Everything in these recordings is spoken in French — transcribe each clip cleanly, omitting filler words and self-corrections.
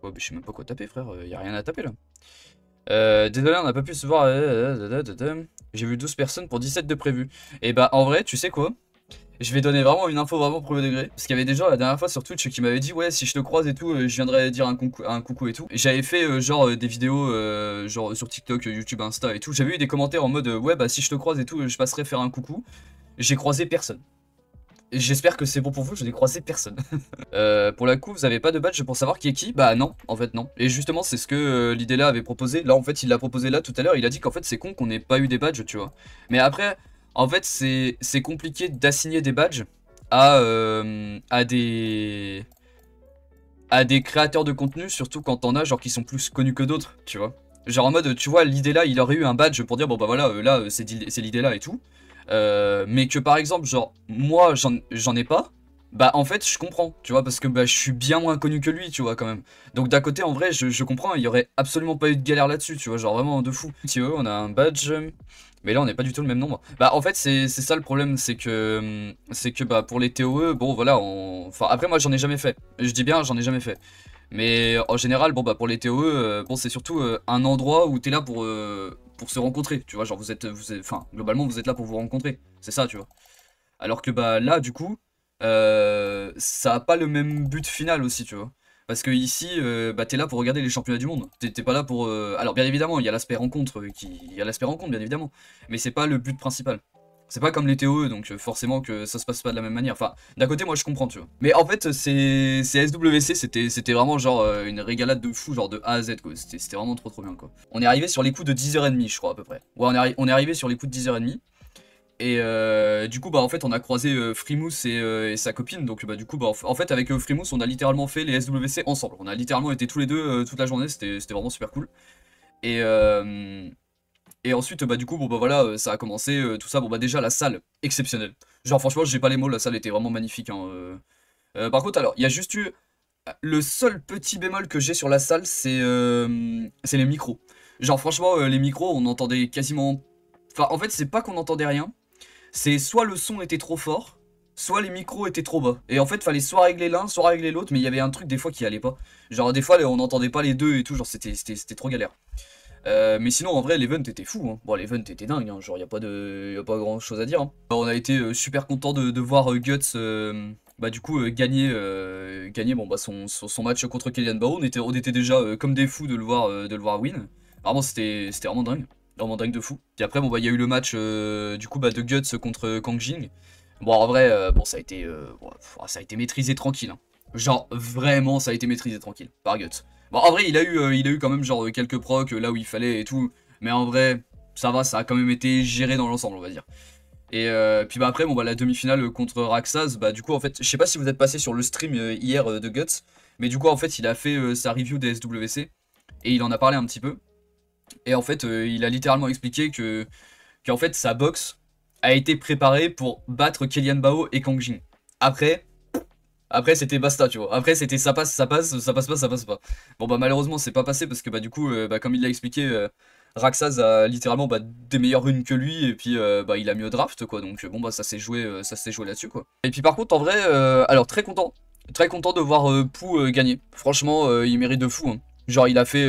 Ouais, mais je sais même pas quoi taper, frère. Y a rien à taper là. Désolé, on n'a pas pu se voir. J'ai vu 12 personnes pour 17 de prévu. Et bah, en vrai, tu sais quoi? Je vais donner vraiment une info vraiment premier degré. Parce qu'il y avait des gens la dernière fois sur Twitch qui m'avaient dit, ouais, si je te croise et tout, je viendrai dire un coucou et tout. Et j'avais fait genre des vidéos genre sur TikTok, YouTube, Insta et tout. J'avais eu des commentaires en mode, ouais, bah si je te croise et tout, je passerai faire un coucou. J'ai croisé personne. J'espère que c'est bon pour vous, je n'ai croisé personne. Pour la coup, vous avez pas de badge pour savoir qui est qui? Bah non, en fait non. Et justement, c'est ce que l'idée là avait proposé. Là, en fait, il l'a proposé là tout à l'heure. Il a dit qu'en fait, c'est con qu'on n'ait pas eu des badges, tu vois. Mais après, en fait, c'est compliqué d'assigner des badges à des créateurs de contenu, surtout quand t'en as genre qui sont plus connus que d'autres, tu vois. Genre en mode, tu vois, l'idée là, il aurait eu un badge pour dire, bon bah voilà, là, c'est l'idée là et tout. Mais que par exemple, genre, moi, j'en ai pas, bah en fait, je comprends, tu vois, parce que bah, je suis bien moins connu que lui, tu vois, quand même. Donc d'un côté, en vrai, je comprends, il y aurait absolument pas eu de galère là-dessus, tu vois, genre vraiment de fou. Tu vois, on a un badge, mais là, on n'est pas du tout le même nombre. Bah en fait, c'est ça le problème, c'est que bah pour les TOE, bon voilà, enfin après moi, j'en ai jamais fait. Je dis bien, j'en ai jamais fait. Mais en général, bon bah pour les TOE, bon c'est surtout un endroit où t'es là pour se rencontrer, tu vois, genre enfin globalement vous êtes là pour vous rencontrer, c'est ça, tu vois. Alors que bah là du coup, ça a pas le même but final aussi, tu vois. Parce que ici, bah t'es là pour regarder les championnats du monde. T'es pas là pour. Alors bien évidemment, il y a l'aspect rencontre il y a l'aspect rencontre bien évidemment, mais c'est pas le but principal. C'est pas comme les TOE, donc forcément que ça se passe pas de la même manière. Enfin, d'un côté, moi je comprends, tu vois. Mais en fait, c'est SWC, c'était vraiment genre une régalade de fou, genre de A à Z, quoi. C'était vraiment trop bien, quoi. On est arrivé sur les coups de 10h30, je crois, à peu près. Ouais, on est arrivé sur les coups de 10h30. Et du coup, bah en fait, on a croisé Frimousse et sa copine. Donc, bah du coup, bah en fait, avec Frimousse, on a littéralement fait les SWC ensemble. On a littéralement été tous les deux toute la journée. C'était vraiment super cool. Et, euh, et ensuite, bah du coup, bon bah voilà, ça a commencé, tout ça. Bon bah déjà, la salle, exceptionnelle. Genre, franchement, j'ai pas les mots, la salle était vraiment magnifique, hein. Par contre, alors, il y a juste eu. Le seul petit bémol que j'ai sur la salle, c'est les micros. Genre, franchement, les micros, on entendait quasiment. Enfin, en fait, c'est pas qu'on entendait rien. C'est soit le son était trop fort, soit les micros étaient trop bas. Et en fait, fallait soit régler l'un, soit régler l'autre, mais il y avait un truc des fois qui allait pas. Genre, des fois, on n'entendait pas les deux et tout, genre, c'était trop galère. Mais sinon, en vrai, l'event était fou, hein. Bon, l'event était dingue, hein. Genre, y a pas grand chose à dire, hein. On a été super content de voir Guts, bah, du coup, gagner bon, bah, son match contre Kellyan Bao. On était déjà comme des fous de le voir win. Vraiment, c'était vraiment dingue. Vraiment dingue de fou. Et après, bon, bah, il y a eu le match du coup, bah, de Guts contre Kang Jing. Bon, en vrai, bon, bon, ça a été maîtrisé tranquille, hein. Genre, vraiment, ça a été maîtrisé tranquille par Guts. Bon, en vrai, il a eu quand même genre quelques procs là où il fallait et tout. Mais en vrai, ça va, ça a quand même été géré dans l'ensemble, on va dire. Et puis bah après, bon bah la demi-finale contre Raxaz, bah du coup en fait, je sais pas si vous êtes passé sur le stream hier de Guts, mais du coup en fait il a fait sa review des SWC et il en a parlé un petit peu. Et en fait, il a littéralement expliqué qu'en fait sa boxe a été préparée pour battre Kellyan Bao et Kang Jin. Après, après c'était basta, tu vois. Après c'était ça passe, ça passe, ça passe pas, ça passe pas. Bon bah malheureusement c'est pas passé parce que bah du coup bah, comme il l'a expliqué, Raxaz a littéralement bah, des meilleures runes que lui et puis bah il a mieux draft quoi. Donc bon bah ça s'est joué là-dessus quoi. Et puis par contre en vrai, alors très content de voir Pou gagner. Franchement il mérite de fou, hein. Genre il a fait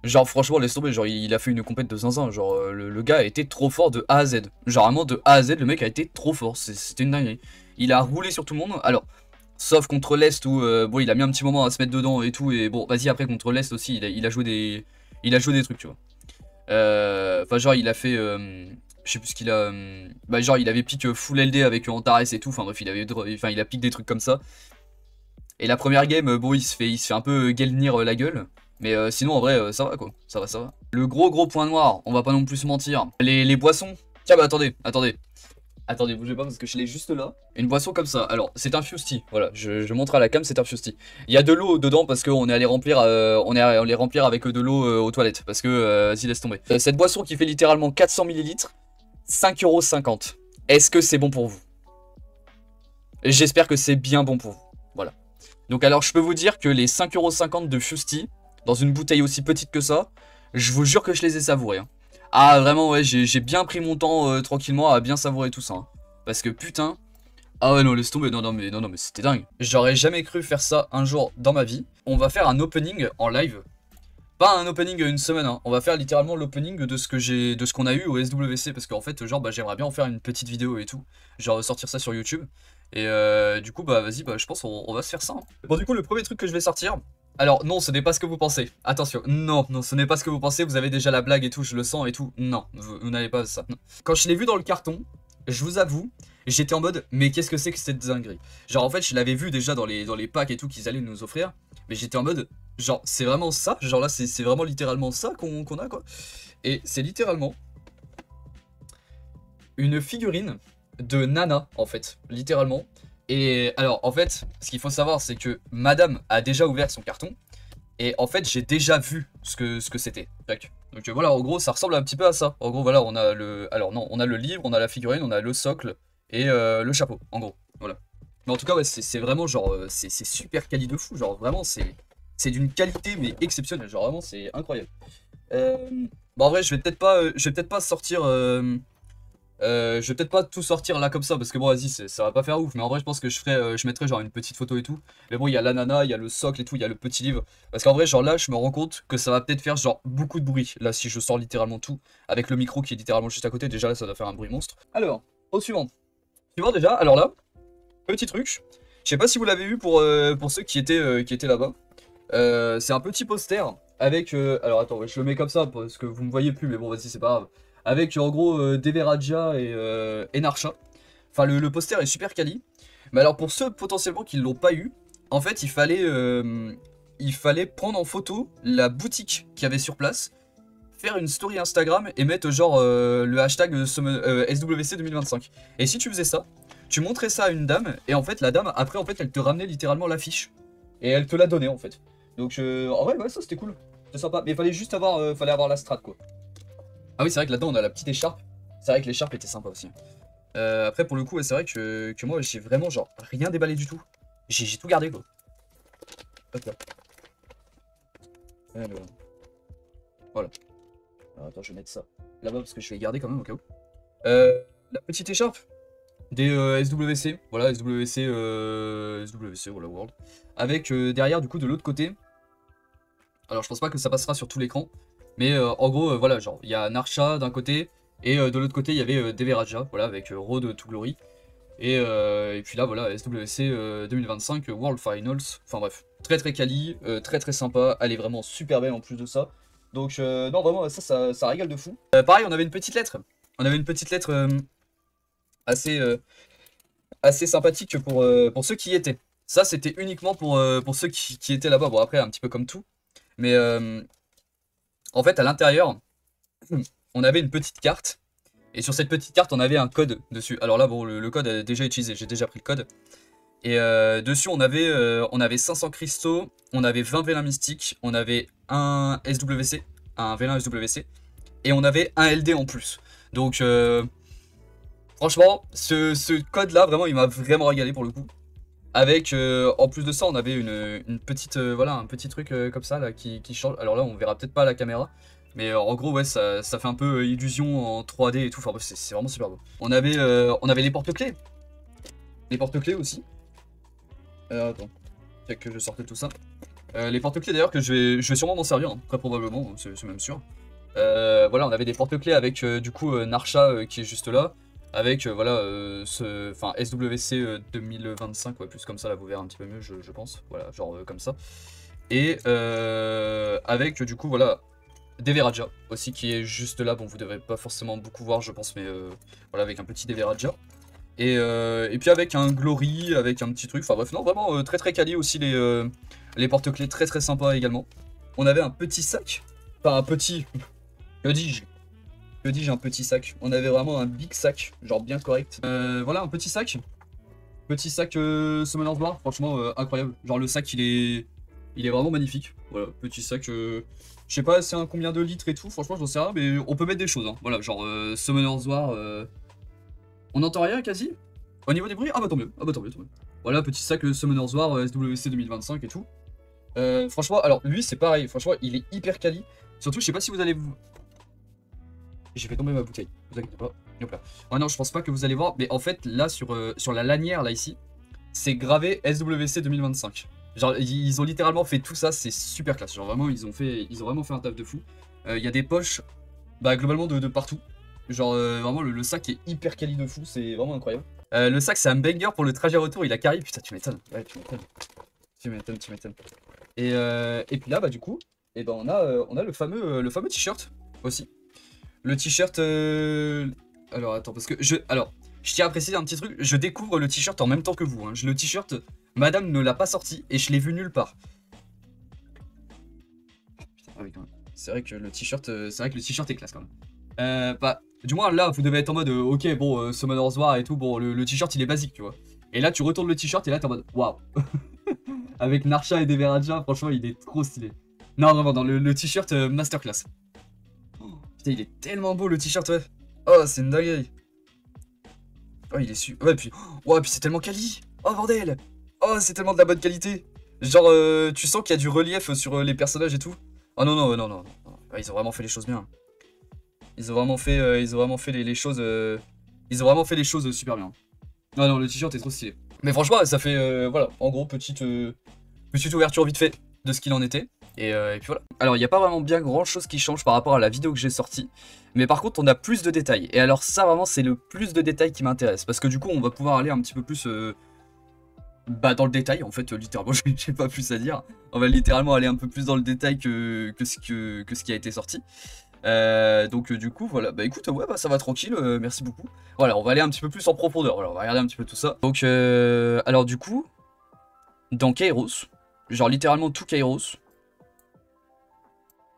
genre franchement laisse tomber, genre il a fait une compète de zinzin, genre le gars a été trop fort de A à Z. Genre vraiment de A à Z le mec a été trop fort, c'était une dinguerie. Il a roulé sur tout le monde, alors sauf contre l'Est où bon il a mis un petit moment à se mettre dedans et tout, et bon vas-y après contre l'Est aussi il a joué des trucs, tu vois. Enfin genre il a fait je sais plus ce qu'il a bah genre il avait pick full LD avec Antares et tout, enfin bref il a pick des trucs comme ça. Et la première game, bon, il se fait un peu Gelnir la gueule. Mais sinon, en vrai, ça va quoi. Ça va, ça va. Le gros point noir, on va pas non plus se mentir. Les boissons. Tiens, bah attendez, attendez. Attendez, bougez pas parce que je l'ai juste là. Une boisson comme ça. Alors, c'est un Fusty. Voilà, je montre à la cam, c'est un Fusty. Il y a de l'eau dedans parce qu'on est allé remplir, on est allé remplir avec de l'eau aux toilettes. Parce que, vas-y, laisse tomber. Cette boisson qui fait littéralement 400 millilitres, 5,50 €. Est-ce que c'est bon pour vous? J'espère que c'est bien bon pour vous. Voilà. Donc alors je peux vous dire que les 5,50 € de Fusty, dans une bouteille aussi petite que ça, je vous jure que je les ai savourés, hein. Ah vraiment ouais, j'ai bien pris mon temps tranquillement à bien savourer tout ça, hein. Parce que putain, Ah ouais, non, laisse tomber, non, mais c'était dingue. J'aurais jamais cru faire ça un jour dans ma vie. On va faire un opening en live. Pas un opening une semaine, hein. On va faire littéralement l'opening de ce qu'on a eu au SWC, parce qu'en fait, genre, bah, j'aimerais bien en faire une petite vidéo et tout. Genre, sortir ça sur YouTube. Et du coup, bah, vas-y, bah, je pense on va se faire ça, hein. Bon, du coup, le premier truc que je vais sortir... Alors, non, ce n'est pas ce que vous pensez. Attention, non, ce n'est pas ce que vous pensez. Vous avez déjà la blague et tout, je le sens et tout. Non, vous n'avez pas ça. Non. Quand je l'ai vu dans le carton, je vous avoue, j'étais en mode, mais qu'est-ce que c'est que cette dinguerie? Genre, en fait, je l'avais vu déjà dans les packs et tout qu'ils allaient nous offrir. Mais j'étais en mode, genre, c'est vraiment ça? Genre là, c'est vraiment littéralement ça qu'on a, quoi. Et c'est littéralement une figurine de Nana, en fait, littéralement. Et alors, en fait, ce qu'il faut savoir, c'est que Madame a déjà ouvert son carton. Et en fait, j'ai déjà vu ce que c'était. Donc voilà, en gros, ça ressemble un petit peu à ça. En gros, voilà, on a le... Alors non, on a le livre, on a la figurine, on a le socle et le chapeau, en gros. Voilà. Mais en tout cas, ouais, c'est vraiment genre... c'est super quali de fou. Genre, vraiment, c'est d'une qualité, mais exceptionnelle. Genre, vraiment, c'est incroyable. Bon, en vrai, je vais peut-être pas sortir... je vais peut-être pas tout sortir là comme ça parce que bon vas-y ça va pas faire ouf, mais en vrai je pense que je mettrai genre une petite photo et tout. Mais bon, il y a l'ananas, il y a le socle et tout, il y a le petit livre, parce qu'en vrai genre là je me rends compte que ça va peut-être faire genre beaucoup de bruit là si je sors littéralement tout avec le micro qui est littéralement juste à côté. Déjà là ça doit faire un bruit monstre. Alors au suivant déjà, alors là petit truc, je sais pas si vous l'avez vu pour ceux qui étaient là-bas. C'est un petit poster avec alors attends, ouais, je le mets comme ça parce que vous me voyez plus, mais bon vas-y c'est pas grave, avec en gros Deveraja et Narcha. Enfin, le poster est super quali. Mais alors, pour ceux potentiellement qui ne l'ont pas eu, en fait, il fallait prendre en photo la boutique qu'il y avait sur place, faire une story Instagram et mettre genre le hashtag SWC 2025. Et si tu faisais ça, tu montrais ça à une dame, et en fait, la dame, après, en fait, elle te ramenait littéralement l'affiche. Et elle te la donnait, en fait. Donc, en vrai, ouais, ça c'était cool. C'était sympa. Mais il fallait juste avoir la strat, quoi. Ah oui, c'est vrai que là-dedans, on a la petite écharpe. C'est vrai que l'écharpe était sympa aussi. Après, pour le coup, ouais, c'est vrai que moi, j'ai vraiment, genre, rien déballé du tout. J'ai tout gardé, quoi. Hop là. Alors, voilà. Alors, attends, je vais mettre ça là-bas parce que je vais garder quand même au cas où. La petite écharpe des SWC. Voilà, SWC, voilà, World. Avec derrière, du coup, de l'autre côté. Alors, je pense pas que ça passera sur tout l'écran. Mais en gros, voilà, genre, il y a Narcha d'un côté. Et de l'autre côté, il y avait Deveraja, voilà, avec Road to Glory. Et puis là, voilà, SWC 2025 World Finals. Enfin bref, très très quali, très très sympa. Elle est vraiment super belle en plus de ça. Donc, non, vraiment, ça régale de fou. Pareil, on avait une petite lettre. On avait une petite lettre assez, assez sympathique pour ceux qui y étaient. Ça, c'était uniquement pour ceux qui étaient là-bas. Bon, après, un petit peu comme tout. Mais en fait, à l'intérieur, on avait une petite carte. Et sur cette petite carte, on avait un code dessus. Alors là, bon, le code est déjà utilisé. J'ai déjà pris le code. Et dessus, on avait 500 cristaux. On avait 20 vélins mystiques. On avait un SWC. Un vélin SWC. Et on avait un LD en plus. Donc, franchement, ce code-là, vraiment, il m'a vraiment régalé pour le coup. Avec, en plus de ça, on avait une petite, voilà, un petit truc comme ça là, qui change. Alors là, on verra peut-être pas à la caméra. Mais en gros, ouais, ça fait un peu illusion en 3D et tout. Enfin, c'est vraiment super beau. On avait les porte-clés. Les porte-clés aussi. Attends, fait que je sortais tout ça. Les porte-clés d'ailleurs que je vais sûrement m'en servir, hein, très probablement, c'est même sûr. Voilà, on avait des porte-clés avec du coup Narcha qui est juste là. Avec voilà, enfin SWC 2025, ouais, plus comme ça, là vous verrez un petit peu mieux, je pense. Voilà, genre comme ça. Et avec du coup, voilà, Deveraja aussi qui est juste là. Bon, vous devrez pas forcément beaucoup voir, je pense, mais voilà, avec un petit Deveraja. Et puis avec un Glory, avec un petit truc. Enfin bref, non, vraiment très très quali aussi les porte-clés, très très sympa également. On avait un petit sac. Enfin, un petit. Que dis-je? Que dis-je, un petit sac? On avait vraiment un big sac, genre bien correct. Voilà, un petit sac. Petit sac Summoner's War, franchement incroyable. Genre le sac, il est vraiment magnifique. Voilà, petit sac. Je sais pas c'est un combien de litres et tout, franchement j'en sais rien, mais on peut mettre des choses. Hein. Voilà, genre Summoner's War. On n'entend rien quasi? Au niveau des bruits? Ah bah tant mieux, ah bah tant mieux, tant mieux. Voilà, petit sac Summoner's War SWC 2025 et tout. Franchement, alors lui c'est pareil, franchement il est hyper quali. Surtout, je sais pas si vous allez vous... J'ai fait tomber ma bouteille, vous inquiétez pas. Hop là. Oh non, je pense pas que vous allez voir, mais en fait, là, sur la lanière, là, ici, c'est gravé SWC 2025. Genre, ils ont littéralement fait tout ça, c'est super classe. Genre, vraiment, ils ont vraiment fait un taf de fou. Il y a des poches, bah, globalement, de partout. Genre, vraiment, le sac est hyper quali de fou, c'est vraiment incroyable. Le sac, c'est un banger pour le trajet retour, il a carré. Putain, tu m'étonnes. Ouais, tu m'étonnes. Tu m'étonnes, tu m'étonnes. Et puis là, bah, du coup, et ben, on a le fameux t-shirt aussi. Le t-shirt. Alors, attends, parce que alors, je tiens à préciser un petit truc. Je découvre le t-shirt en même temps que vous. Hein. Le t-shirt, madame ne l'a pas sorti et je l'ai vu nulle part. Putain, ah oui, quand même. C'est vrai que le t-shirt, est classe quand même. Bah, du moins là, vous devez être en mode, ok, bon, Summoner's War et tout, bon, le t-shirt il est basique, tu vois. Et là, tu retournes le t-shirt et là, t'es en mode, waouh. Avec Narsha et Deveraja, franchement, il est trop stylé. Non, vraiment, dans le t-shirt masterclass. Oh, putain, il est tellement beau le t-shirt, ouais. Oh, c'est une dinguerie. Oh, il est super. Ouais, puis, oh, puis c'est tellement quali. Oh, bordel. Oh, c'est tellement de la bonne qualité. Genre, tu sens qu'il y a du relief sur les personnages et tout. Oh non, non, non, non. Non. Ouais, ils ont vraiment fait les choses bien. Ils ont vraiment fait, les choses. Ils ont vraiment fait les choses super bien. Ah non, le t-shirt est trop stylé. Mais franchement, ça fait, voilà, en gros, petite ouverture vite fait de ce qu'il en était. Et puis voilà. Alors, il n'y a pas vraiment bien grand chose qui change par rapport à la vidéo que j'ai sortie. Mais par contre, on a plus de détails. Et alors, ça, vraiment, c'est le plus de détails qui m'intéresse. Parce que du coup, on va pouvoir aller un petit peu plus bah, dans le détail. En fait, littéralement, j'ai pas plus à dire. On va littéralement aller un peu plus dans le détail que ce qui a été sorti. Donc du coup voilà, bah écoute, ouais, bah ça va tranquille, merci beaucoup. Voilà, on va aller un petit peu plus en profondeur, voilà, on va regarder un petit peu tout ça. Donc alors du coup, dans Kairos, genre littéralement tout Kairos,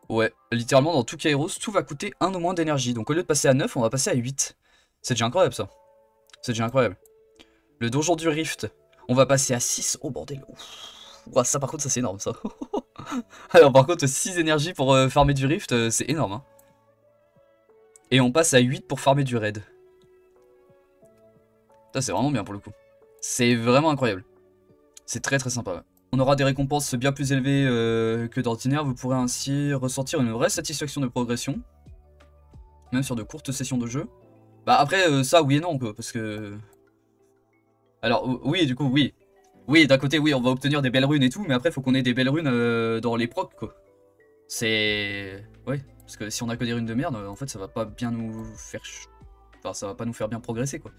ouais, littéralement dans tout Kairos, tout va coûter 1 ou moins d'énergie. Donc au lieu de passer à 9, on va passer à 8. C'est déjà incroyable ça, c'est déjà incroyable. Le donjon du Rift, on va passer à 6, oh bordel. Ouah, ça par contre ça c'est énorme ça. Alors par contre 6 énergies pour farmer du Rift, c'est énorme hein. Et on passe à 8 pour farmer du raid. Ça c'est vraiment bien pour le coup. C'est vraiment incroyable. C'est très très sympa. Ouais. On aura des récompenses bien plus élevées que d'ordinaire. Vous pourrez ainsi ressentir une vraie satisfaction de progression. Même sur de courtes sessions de jeu. Bah après ça oui et non quoi. Parce que... Alors oui du coup oui. Oui d'un côté oui on va obtenir des belles runes et tout. Mais après faut qu'on ait des belles runes dans les procs quoi. C'est... Oui. Parce que si on a que des runes de merde en fait ça va pas bien nous faire... Enfin ça va pas nous faire bien progresser quoi.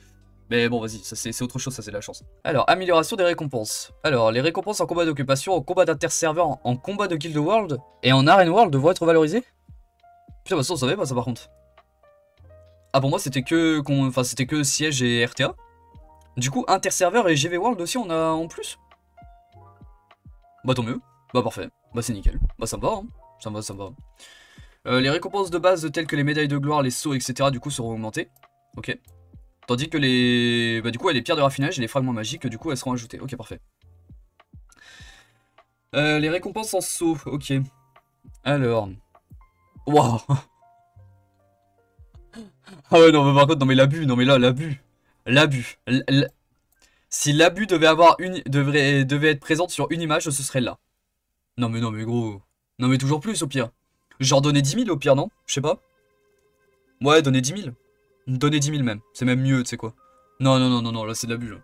Mais bon, vas-y, ça c'est autre chose, ça c'est de la chance. Alors, amélioration des récompenses. Alors, les récompenses en combat d'occupation, en combat d'inter-serveur, en combat de Guild World et en Arena World vont être valorisées. Putain, bah ça on savait pas ça par contre. Ah, pour moi c'était que, c'était que siège et RTA. Du coup, inter-serveur et GV World aussi on a en plus. Bah tant mieux. Bah parfait. Bah c'est nickel. Bah ça me va, hein. Ça me va, ça me va. Les récompenses de base telles que les médailles de gloire, les sauts, etc. du coup seront augmentées. Ok. Tandis que les... Bah du coup, les pierres de raffinage et les fragments magiques, du coup, elles seront ajoutées. Ok, parfait. Les récompenses en saut, ok. Alors... Waouh. Ah ouais, non, mais par contre, non mais l'abus, non mais là, l'abus. L'abus. Si l'abus devait être présente sur une image, ce serait là. Non mais gros. Non mais toujours plus au pire. Genre donner 10 000 au pire, non? Je sais pas. Ouais, donner 10 000. Donner 10 000 même. C'est même mieux, tu sais quoi. Non, non, non, non, non, là c'est de l'abus. Là.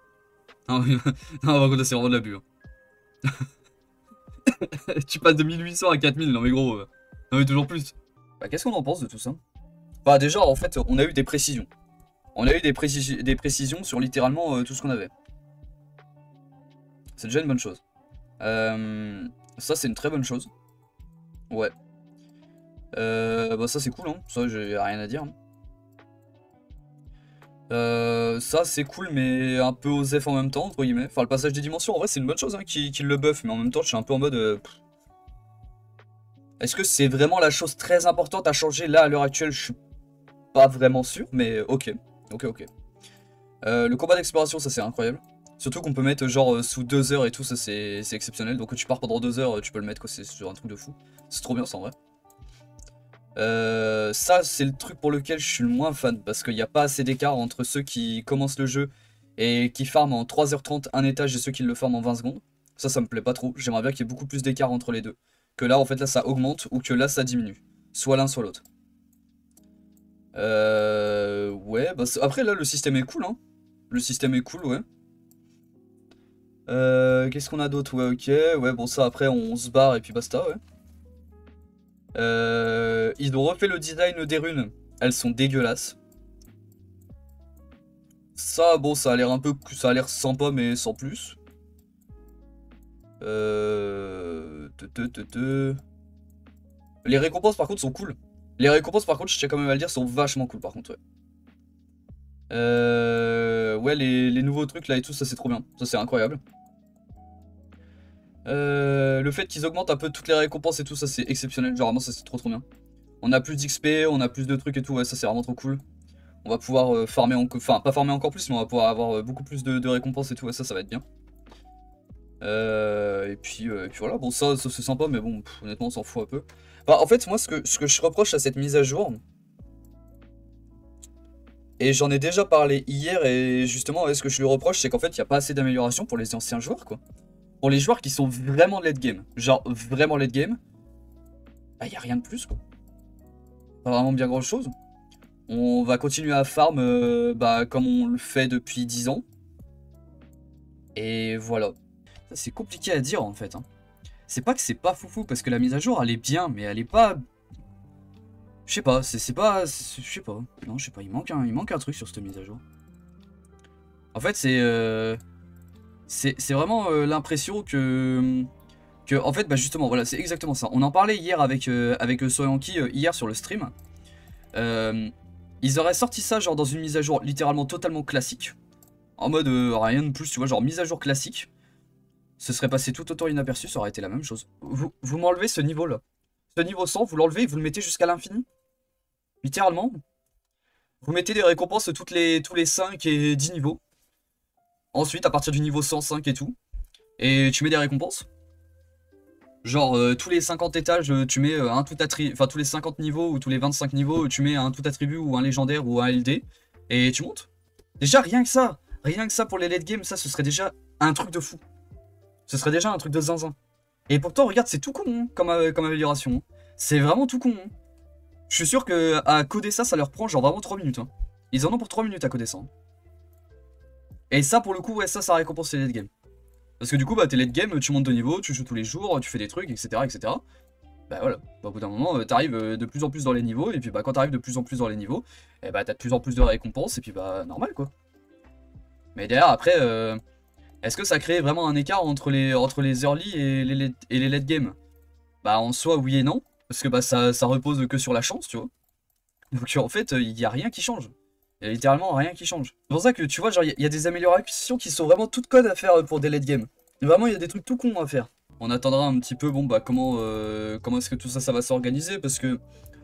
Non, par contre, là c'est vraiment de l'abus. Hein. Tu passes de 1800 à 4000, non mais gros, non mais toujours plus. Bah, qu'est-ce qu'on en pense de tout ça? Bah déjà, en fait, on a eu des précisions. On a eu des précisions sur littéralement tout ce qu'on avait. C'est déjà une bonne chose. Ça, c'est une très bonne chose. Ouais. Bah ça, c'est cool, hein. Ça, j'ai rien à dire. Hein. Ça c'est cool mais un peu osef en même temps entre guillemets. Enfin le passage des dimensions en vrai c'est une bonne chose hein, qu'il le buff mais en même temps je suis un peu en mode est-ce que c'est vraiment la chose très importante à changer là à l'heure actuelle? Je suis pas vraiment sûr mais ok. Ok. Le combat d'exploration ça c'est incroyable. Surtout qu'on peut mettre genre sous 2 heures et tout ça c'est exceptionnel. Donc quand tu pars pendant 2 heures tu peux le mettre quoi, c'est sur un truc de fou. C'est trop bien ça en vrai. Ça c'est le truc pour lequel je suis le moins fan parce qu'il n'y a pas assez d'écart entre ceux qui commencent le jeu et qui farment en 3h30 un étage et ceux qui le farment en 20 secondes. Ça me plaît pas trop, j'aimerais bien qu'il y ait beaucoup plus d'écart entre les deux. Que là en fait là ça augmente ou que là ça diminue. Soit l'un soit l'autre. Ouais, bah après là le système est cool, hein. Le système est cool, ouais. Qu'est-ce qu'on a d'autre? Ouais, ok. Ouais, bon, ça après on se barre et puis basta, ouais. Ils ont refait le design des runes. Elles sont dégueulasses. Ça, bon, ça a l'air un peu. Ça a l'air sympa, mais sans plus. Les récompenses, par contre, sont cool. Les récompenses, par contre, je tiens quand même à le dire, sont vachement cool, par contre, ouais. Ouais, les nouveaux trucs là et tout, ça c'est trop bien. Ça c'est incroyable. Le fait qu'ils augmentent un peu toutes les récompenses et tout, ça c'est exceptionnel. Genre vraiment, ça c'est trop bien. On a plus d'XP, on a plus de trucs et tout, ouais, ça c'est vraiment trop cool. On va pouvoir farmer encore, enfin pas farmer encore plus, mais on va pouvoir avoir beaucoup plus de récompenses et tout, ouais, ça va être bien. Et puis voilà, bon ça c'est sympa, mais bon, honnêtement on s'en fout un peu. Enfin, en fait, moi ce que je reproche à cette mise à jour, et j'en ai déjà parlé hier, et justement, ouais, ce que je lui reproche, c'est qu'en fait, il n'y a pas assez d'amélioration pour les anciens joueurs, quoi. Pour les joueurs qui sont vraiment late game, genre vraiment late game, bah, il n'y a rien de plus, quoi. Pas vraiment bien grand chose. On va continuer à farm bah, comme on le fait depuis 10 ans. Et voilà. C'est compliqué à dire, en fait, hein. C'est pas que c'est pas foufou, parce que la mise à jour, elle est bien, mais elle est pas... Je sais pas, c'est pas... Je sais pas. Non, je sais pas, il manque un truc sur cette mise à jour. En fait, c'est vraiment l'impression que... En fait, bah justement, voilà, c'est exactement ça. On en parlait hier avec Soyanki, hier sur le stream. Ils auraient sorti ça genre dans une mise à jour littéralement totalement classique. En mode rien de plus, tu vois, genre mise à jour classique. Ce serait passé tout autant inaperçu, ça aurait été la même chose. Vous m'enlevez ce niveau-là. Ce niveau 100, vous l'enlevez et vous le mettez jusqu'à l'infini. Littéralement. Vous mettez des récompenses tous les 5 et 10 niveaux. Ensuite, à partir du niveau 105 et tout. Et tu mets des récompenses. Genre, tous les 50 étages, tu mets un tout attribut. Enfin, tous les 50 niveaux ou tous les 25 niveaux, tu mets un tout attribut ou un légendaire ou un LD. Et tu montes. Déjà, rien que ça. Rien que ça pour les late game, ça, ce serait déjà un truc de fou. Ce serait déjà un truc de zinzin. Et pourtant, regarde, c'est tout con hein, comme amélioration. C'est vraiment tout con. Hein. Je suis sûr que à coder ça, ça leur prend genre vraiment 3 minutes. Hein. Ils en ont pour 3 minutes à coder ça. Hein. Et ça, pour le coup, ouais, ça récompense les late game. Parce que du coup, bah, t'es late game, tu montes de niveau, tu joues tous les jours, tu fais des trucs, etc. etc. Bah voilà, bah, au bout d'un moment, t'arrives de plus en plus dans les niveaux, et puis bah, quand t'arrives de plus en plus dans les niveaux, et bah, t'as de plus en plus de récompenses, et puis bah, normal quoi. Mais derrière, après, est-ce que ça crée vraiment un écart entre les early et les late game? Bah, en soi, oui et non, parce que bah, ça repose que sur la chance, tu vois. Donc en fait, il n'y a rien qui change. Il y a littéralement rien qui change. C'est pour ça que tu vois, genre, il y a des améliorations qui sont vraiment toutes connes à faire pour des late game. Vraiment, il y a des trucs tout cons à faire. On attendra un petit peu, bon bah comment est-ce que tout ça va s'organiser, parce que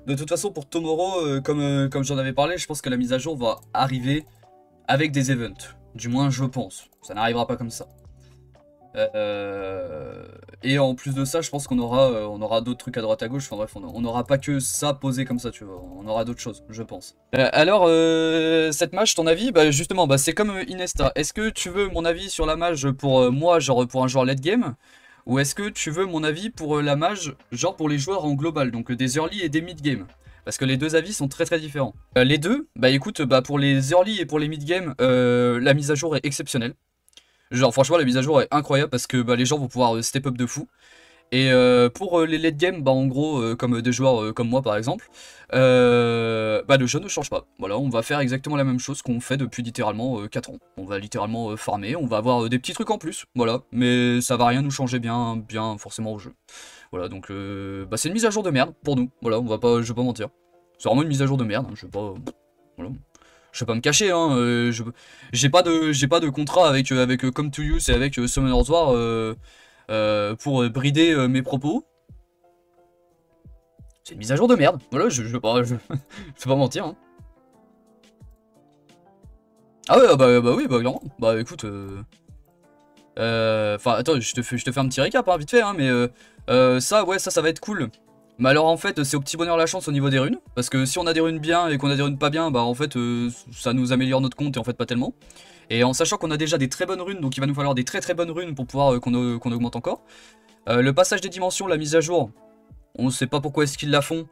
de toute façon pour Tomorrow, comme j'en avais parlé, je pense que la mise à jour va arriver avec des events. Du moins je pense. Ça n'arrivera pas comme ça. Et en plus de ça, je pense qu'on aura d'autres trucs à droite à gauche. Enfin bref, on n'aura pas que ça posé comme ça, tu vois. On aura d'autres choses, je pense. Alors, cette mage, ton avis, bah justement, bah c'est comme Inesta. Est-ce que tu veux mon avis sur la mage pour moi, genre pour un joueur late game, ou est-ce que tu veux mon avis pour la mage, genre pour les joueurs en global, donc des early et des mid game? Parce que les deux avis sont très différents. Les deux, bah écoute, bah pour les early et pour les mid game, la mise à jour est exceptionnelle. Genre franchement la mise à jour est incroyable parce que bah, les gens vont pouvoir step up de fou. Et pour les late game, bah en gros comme des joueurs comme moi par exemple, bah le jeu ne change pas. Voilà, on va faire exactement la même chose qu'on fait depuis littéralement 4 ans. On va littéralement farmer, on va avoir des petits trucs en plus, voilà. Mais ça va rien nous changer bien forcément au jeu. Voilà, donc bah c'est une mise à jour de merde pour nous. Voilà, je vais pas mentir. C'est vraiment une mise à jour de merde, hein, je vais pas... Voilà. Je vais pas me cacher, hein, j'ai pas de contrat avec Come to You, c'est avec Summoner's War pour brider mes propos. C'est une mise à jour de merde, voilà, je vais pas mentir. Hein. Ah ouais, bah oui, bah clairement. Bah écoute, enfin attends, je te fais un petit récap, hein, vite fait, hein, mais ça, ouais, ça va être cool. Mais alors en fait c'est au petit bonheur la chance au niveau des runes. Parce que si on a des runes bien et qu'on a des runes pas bien, bah en fait ça nous améliore notre compte et en fait pas tellement. Et en sachant qu'on a déjà des très bonnes runes, donc il va nous falloir des très bonnes runes pour pouvoir qu'on augmente encore. Le passage des dimensions, la mise à jour, on ne sait pas pourquoi est-ce qu'ils la font.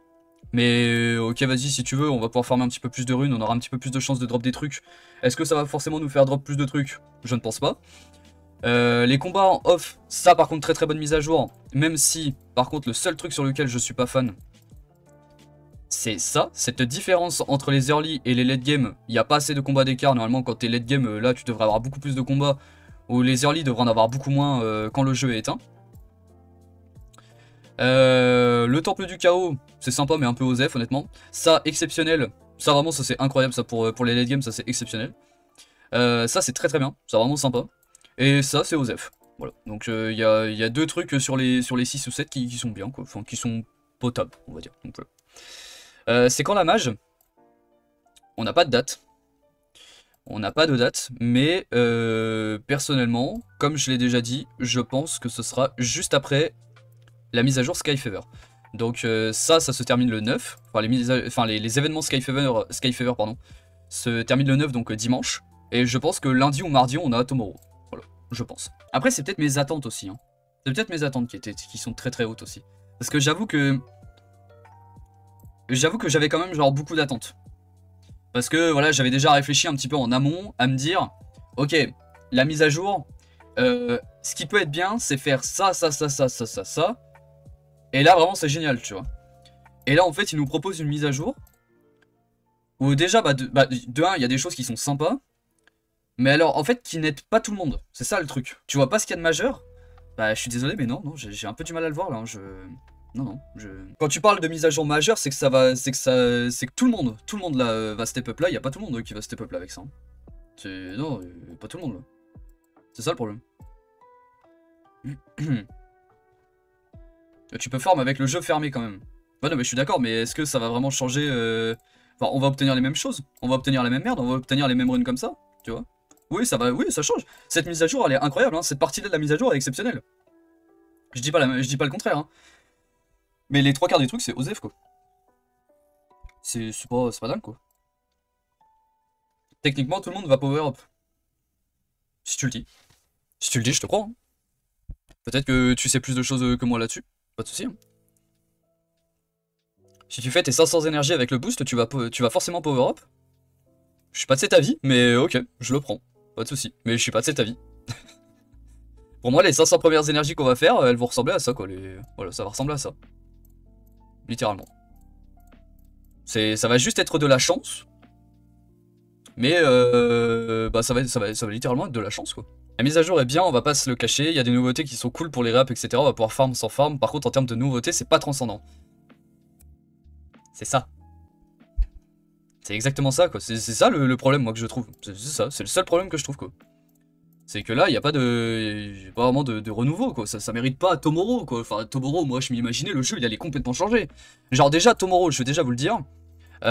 Mais ok, vas-y, si tu veux, on va pouvoir farmer un petit peu plus de runes, on aura un petit peu plus de chances de drop des trucs. Est-ce que ça va forcément nous faire drop plus de trucs? Je ne pense pas. Les combats en off, ça par contre très bonne mise à jour. Même si, par contre, le seul truc sur lequel je suis pas fan, c'est ça, cette différence entre les early et les late game. Il n'y a pas assez de combats d'écart. Normalement, quand t'es late game, là tu devrais avoir beaucoup plus de combats. Ou les early devraient en avoir beaucoup moins quand le jeu est éteint. Le temple du chaos, c'est sympa mais un peu osef honnêtement. Ça, exceptionnel. Ça vraiment, ça c'est incroyable, ça pour les late game, ça c'est exceptionnel. Ça c'est très bien, ça vraiment sympa. Et ça c'est osef. Voilà, donc il y a deux trucs sur les 6 ou 7 qui sont bien, quoi. Enfin qui sont potables, on va dire. Donc, c'est quand la mage? On n'a pas de date. On n'a pas de date, mais personnellement, comme je l'ai déjà dit, je pense que ce sera juste après la mise à jour Skyfever. Donc ça se termine le 9. Enfin, les événements Skyfever pardon, se terminent le 9, donc dimanche. Et je pense que lundi ou mardi, on a Tomorrow. Voilà, je pense. Après, c'est peut-être mes attentes aussi. Hein. C'est peut-être mes attentes qui sont très hautes aussi. Parce que j'avoue que j'avais quand même genre beaucoup d'attentes. Parce que voilà, j'avais déjà réfléchi un petit peu en amont à me dire, ok, la mise à jour, ce qui peut être bien, c'est faire ça. Et là, vraiment, c'est génial, tu vois. Et là, en fait, ils nous proposent une mise à jour où déjà, de 1, il y a des choses qui sont sympas. Mais alors, en fait, qui n'aident pas tout le monde. C'est ça le truc. Tu vois pas ce qu'il y a de majeur? Bah, je suis désolé, mais non, j'ai un peu du mal à le voir là. Non, Quand tu parles de mise à jour majeure, c'est que tout le monde là va step up là. Il y a pas tout le monde qui va step up là avec ça. Hein. Non, pas tout le monde là. C'est ça le problème. Tu peux farm avec le jeu fermé quand même. Bah non, mais je suis d'accord, mais est-ce que ça va vraiment changer Enfin, on va obtenir les mêmes choses. On va obtenir la même merde, on va obtenir les mêmes runes comme ça, tu vois. Oui, ça change. Cette mise à jour, elle est incroyable. Hein. Cette partie-là de la mise à jour, elle est exceptionnelle. Je dis pas le contraire. Hein. Mais les 3 quarts des trucs, c'est osef, quoi. C'est pas dingue, quoi. Techniquement, tout le monde va power up. Si tu le dis. Si tu le dis, je te crois. Hein. Peut-être que tu sais plus de choses que moi là-dessus. Pas de soucis. Hein. Si tu fais tes 500 énergies avec le boost, tu vas forcément power up. Je suis pas de cet avis, mais ok, je le prends. Pas de soucis. Mais je suis pas de cet avis. Pour moi, les 500 premières énergies qu'on va faire, elles vont ressembler à ça, quoi. Voilà, ça va ressembler à ça. Littéralement. Ça va juste être de la chance. Mais ça va littéralement être de la chance, quoi. La mise à jour est bien, on va pas se le cacher. Il y a des nouveautés qui sont cool pour les raps, etc. On va pouvoir farm sans farm. Par contre, en termes de nouveautés, c'est pas transcendant. C'est ça. C'est exactement ça, quoi. C'est ça le problème, moi, que je trouve. C'est ça, c'est le seul problème que je trouve, quoi. C'est que là, il n'y a pas vraiment de renouveau, quoi. Ça mérite pas Tomorrow, quoi. Enfin, Tomorrow, moi, je m'imaginais, le jeu, il allait complètement changer. Genre, déjà, Tomorrow, je vais déjà vous le dire. Pour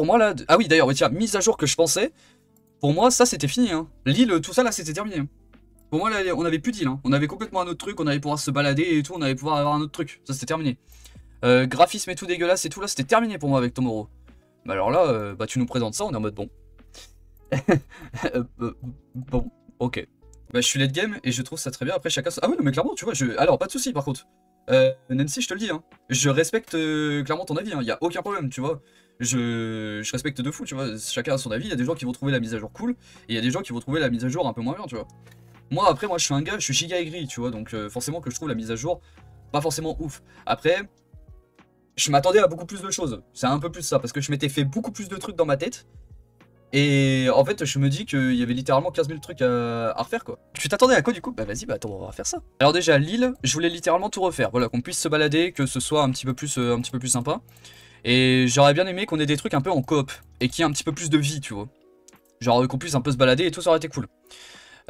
moi, là... Ah oui, d'ailleurs, ouais, tiens, mise à jour que je pensais. Pour moi, ça, c'était fini, hein. L'île, tout ça, là, c'était terminé. Hein. Pour moi, là, on avait plus d'île, hein. On avait complètement un autre truc, on allait pouvoir se balader et tout, on allait pouvoir avoir un autre truc. Ça, c'était terminé. Graphisme et tout dégueulasse et tout, là, c'était terminé pour moi avec Tomorrow. Bah alors là, tu nous présentes ça, on est en mode bon. Bon, ok. Bah, je suis late game et je trouve ça très bien. Après, chacun. Ah oui, non, mais clairement, tu vois. Alors, pas de soucis par contre. Nancy, je te le dis. Hein. Je respecte clairement ton avis. Il y a aucun problème, tu vois. Je respecte de fou, tu vois. Chacun a son avis. Il y a des gens qui vont trouver la mise à jour cool. Et il y a des gens qui vont trouver la mise à jour un peu moins bien, tu vois. Moi, après, je suis un gars, je suis giga aigri, tu vois. Donc, forcément, que je trouve la mise à jour pas forcément ouf. Après, je m'attendais à beaucoup plus de choses. C'est un peu plus ça. Parce que je m'étais fait beaucoup plus de trucs dans ma tête. Et en fait, je me dis qu'il y avait littéralement 15 000 trucs à refaire, quoi. Tu t'attendais à quoi, du coup? Bah vas-y, attends, on va refaire ça. Alors déjà, l'île, je voulais littéralement tout refaire. Voilà, qu'on puisse se balader, que ce soit un petit peu plus sympa. Et j'aurais bien aimé qu'on ait des trucs un peu en coop. Et qu'il y ait un petit peu plus de vie, tu vois. Genre qu'on puisse un peu se balader et tout, ça aurait été cool.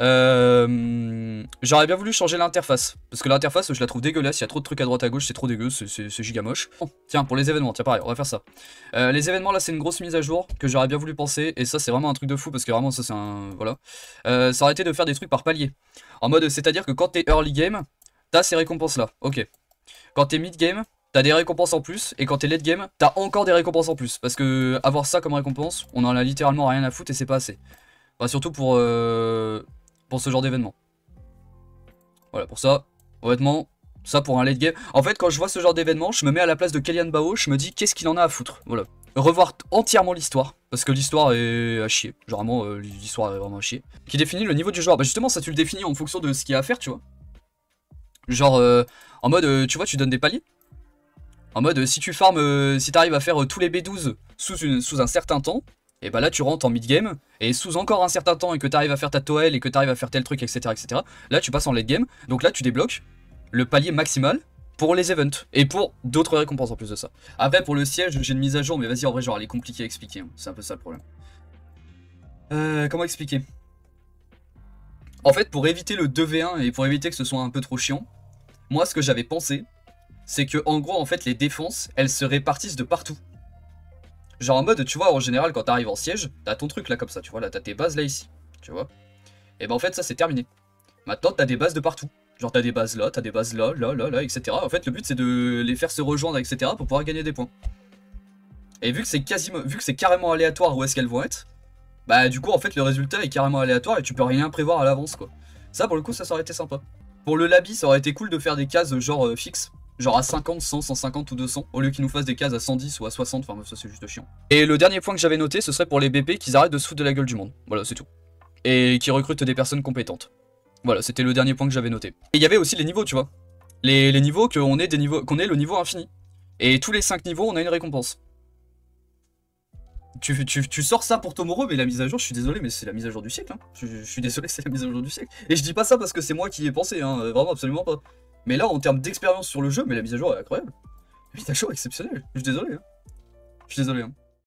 J'aurais bien voulu changer l'interface. Parce que l'interface, je la trouve dégueulasse. Il y a trop de trucs à droite à gauche, c'est trop dégueu, c'est giga moche. Bon, tiens, pour les événements, tiens, pareil, on va faire ça. Les événements, là, c'est une grosse mise à jour que j'aurais bien voulu penser. Et ça, c'est vraiment un truc de fou parce que vraiment, ça, c'est un. Voilà. Ça aurait été de faire des trucs par palier. En mode, c'est-à-dire que quand t'es early game, t'as ces récompenses-là. Ok. Quand t'es mid game, t'as des récompenses en plus. Et quand t'es late game, t'as encore des récompenses en plus. Parce que avoir ça comme récompense, on en a littéralement rien à foutre et c'est pas assez. Enfin, surtout pour ce genre d'événement. Voilà, pour ça, honnêtement, Ça pour un late game. En fait, quand je vois ce genre d'événement, je me mets à la place de Kellyan Bao, je me dis qu'est-ce qu'il en a à foutre. Voilà. Revoir entièrement l'histoire, parce que l'histoire est à chier. Genre vraiment, l'histoire est vraiment à chier. Qui définit le niveau du joueur. Bah justement, ça tu le définis en fonction de ce qu'il y a à faire, tu vois. Genre, en mode, tu vois, tu donnes des paliers. En mode, si tu farmes, si t'arrives à faire tous les B12 sous un certain temps, et bah là tu rentres en mid-game, et sous encore un certain temps, et que t'arrives à faire ta toel, et que t'arrives à faire tel truc, etc., etc., là tu passes en late game, donc là tu débloques le palier maximal pour les events, et pour d'autres récompenses en plus de ça. Après pour le siège, j'ai une mise à jour, mais vas-y en vrai genre elle est compliquée à expliquer, hein. C'est un peu ça le problème. Comment expliquer? En fait pour éviter le 2v1 et pour éviter que ce soit un peu trop chiant, moi ce que j'avais pensé, c'est que en gros en fait les défenses, elles se répartissent de partout. Genre en mode, tu vois, en général, quand t'arrives en siège, t'as ton truc là comme ça, tu vois, là t'as tes bases là ici, tu vois. Et ben en fait ça c'est terminé. Maintenant t'as des bases de partout. Genre t'as des bases là, t'as des bases là, là, là, là, etc. En fait le but c'est de les faire se rejoindre, etc. pour pouvoir gagner des points. Et vu que c'est carrément aléatoire où est-ce qu'elles vont être, bah du coup en fait le résultat est carrément aléatoire et tu peux rien prévoir à l'avance quoi. Ça pour le coup ça aurait été sympa. Pour le labi ça aurait été cool de faire des cases genre fixes. Genre à 50, 100, 150 ou 200, au lieu qu'ils nous fassent des cases à 110 ou à 60, enfin ça c'est juste chiant. Et le dernier point que j'avais noté, ce serait pour les BP qu'ils arrêtent de se foutre de la gueule du monde. Voilà, c'est tout. Et qu'ils recrutent des personnes compétentes. Voilà, c'était le dernier point que j'avais noté. Et il y avait aussi les niveaux, tu vois. Les niveaux, qu'on ait le niveau infini. Et tous les 5 niveaux, on a une récompense. Tu sors ça pour Tomorrow, mais la mise à jour, je suis désolé, mais c'est la mise à jour du siècle. Hein. Je suis désolé, c'est la mise à jour du siècle. Et je dis pas ça parce que c'est moi qui y ai pensé, hein. Vraiment, absolument pas. Mais là, en termes d'expérience sur le jeu, mais la mise à jour est incroyable. La mise à jour est exceptionnelle. Je suis désolé. Hein. Je suis désolé. Hein.